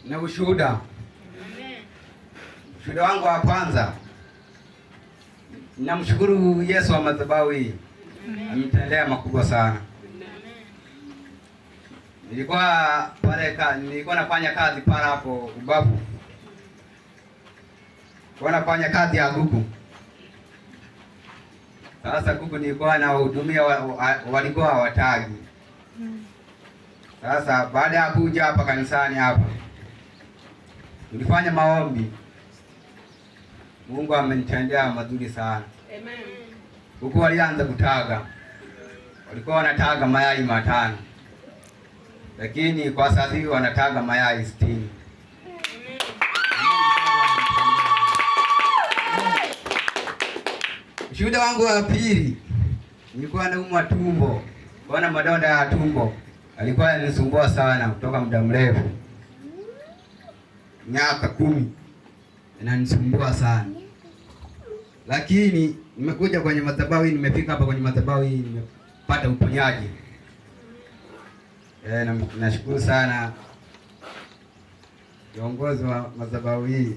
na ushuhuda. Ushuhuda wangu wa kwanza, namshukuru Yesu wa madhabahu hii. Amenitendea makubwa sana. Nilikuwa nafanya kazi pale hapo Ubavu. Nafanya kazi ya kuku. Sasa kuku nilikuwa na wahudumia walikuwa hawatagi. Sasa baada ya kuja hapa kanisani hapa, nilifanya maombi. Mungu amenitendea mazuri sana. Amen. Kuku walianza kutaga. Walikuwa wanataga mayai 5. Lakini kwa sasa hivi wanataga mayai 60. Ushuhuda wangu wa pili, nilikuwa naumwa tumbo. Bwana, madonda ya tumbo alikuwa yanisumbua sana kutoka muda mrefu. Miaka 10 inanisumbua sana. Lakini nimekuja kwenye madhabahu hii, nimefika hapa kwenye madhabahu hii, nimepata uponyaji. Nashukuru sana viongozi wa madhabahu hii.